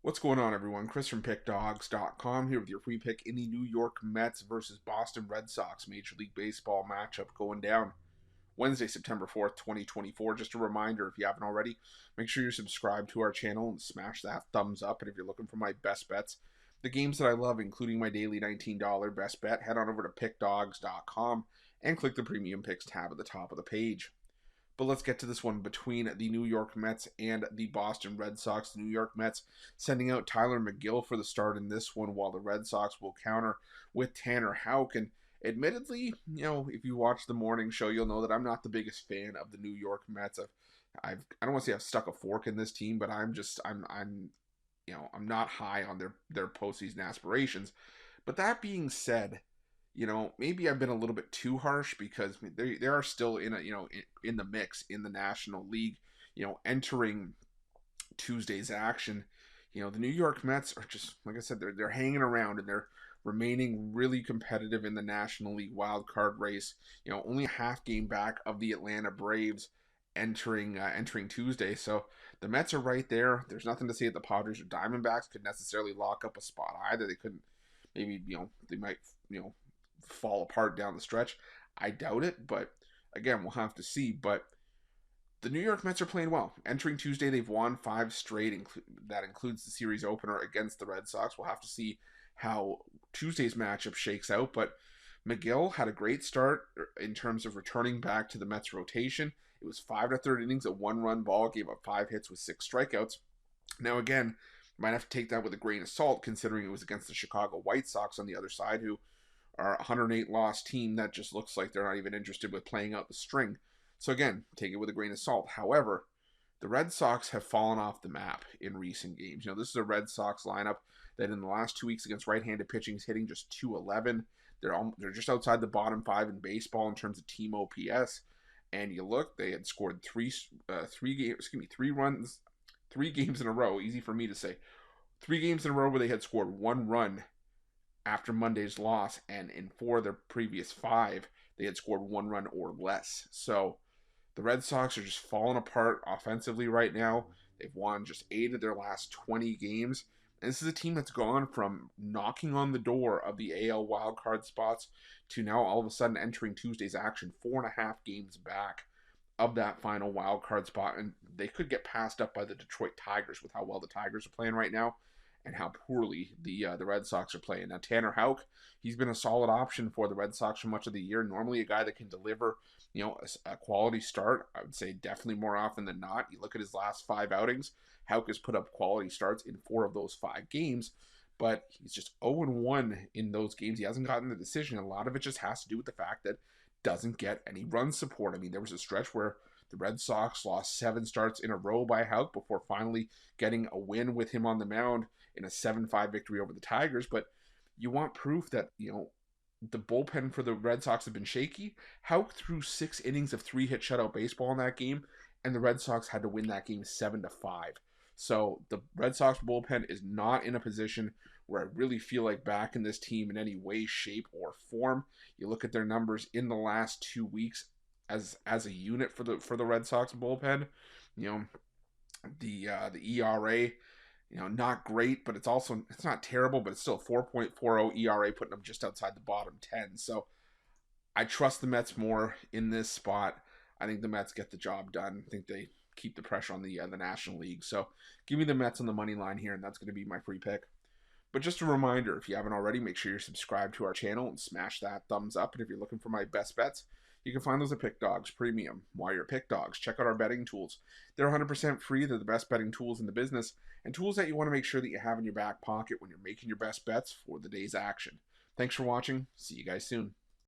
What's going on, everyone? Chris from Pickdawgz.com here with your free pick in the New York Mets versus Boston Red Sox Major League Baseball matchup going down Wednesday, September 4th, 2024. Just a reminder, if you haven't already, make sure you're subscribed to our channel and smash that thumbs up. And if you're looking for my best bets, the games that I love, including my daily $19 best bet, head on over to Pickdawgz.com and click the Premium Picks tab at the top of the page. But let's get to this one between the New York Mets and the Boston Red Sox. The New York Mets sending out Tyler McGill for the start in this one, while the Red Sox will counter with Tanner Houck. And admittedly, if you watch the morning show, you'll know that I'm not the biggest fan of the New York Mets. I don't want to say I've stuck a fork in this team, but I'm not high on their postseason aspirations. But that being said, maybe I've been a little bit too harsh because they are still in the mix in the National League, entering Tuesday's action. The New York Mets are just, like I said, they're hanging around and they're remaining really competitive in the National League wild card race. Only a half game back of the Atlanta Braves entering Tuesday. So the Mets are right there. There's nothing to say that the Padres or Diamondbacks could necessarily lock up a spot either. They couldn't. Maybe they might fall apart down the stretch. I doubt it, but again, we'll have to see. But the New York Mets are playing well. Entering Tuesday, they've won 5 straight. That includes the series opener against the Red Sox. We'll have to see how Tuesday's matchup shakes out. But McGill had a great start in terms of returning back to the Mets rotation. It was 5 1/3 innings, a 1-run ball, gave up 5 hits with 6 strikeouts. Now again, might have to take that with a grain of salt, considering it was against the Chicago White Sox on the other side, who are a 108 loss team that just looks like they're not even interested with playing out the string. So again, take it with a grain of salt. However, the Red Sox have fallen off the map in recent games. This is a Red Sox lineup that in the last 2 weeks against right-handed pitching is hitting just .211. They're just outside the bottom 5 in baseball in terms of team OPS. And you look, they had scored three games in a row. Easy for me to say. 3 games in a row where they had scored 1 run after Monday's loss, and in 4 of their previous 5, they had scored 1 run or less. So the Red Sox are just falling apart offensively right now. They've won just 8 of their last 20 games. And this is a team that's gone from knocking on the door of the AL wildcard spots to now all of a sudden entering Tuesday's action 4.5 games back of that final wildcard spot. And they could get passed up by the Detroit Tigers with how well the Tigers are playing right now and how poorly the Red Sox are playing. Now, Tanner Houck, he's been a solid option for the Red Sox for much of the year. Normally a guy that can deliver, a quality start. I would say definitely more often than not. You look at his last 5 outings, Houck has put up quality starts in 4 of those 5 games, but he's just 0-1 in those games. He hasn't gotten the decision. A lot of it just has to do with the fact that doesn't get any run support. I mean, there was a stretch where the Red Sox lost 7 starts in a row by Houck before finally getting a win with him on the mound in a 7-5 victory over the Tigers. But you want proof that, the bullpen for the Red Sox have been shaky. Houck threw 6 innings of 3-hit shutout baseball in that game, and the Red Sox had to win that game 7-5. So the Red Sox bullpen is not in a position where I really feel like backing this team in any way, shape, or form. You look at their numbers in the last 2 weeks as a unit for the Red Sox bullpen. The ERA, not great, but it's not terrible, but it's still 4.40 ERA, putting them just outside the bottom 10. So I trust the Mets more in this spot. I think the Mets get the job done. I think they keep the pressure on the National League. So give me the Mets on the money line here, and that's going to be my free pick. But just a reminder, if you haven't already, make sure you're subscribed to our channel and smash that thumbs up. And if you're looking for my best bets, you can find those at Pick Dawgz Premium. While you're at Pick Dawgz, check out our betting tools. They're 100% free. They're the best betting tools in the business, and tools that you want to make sure that you have in your back pocket when you're making your best bets for the day's action. Thanks for watching. See you guys soon.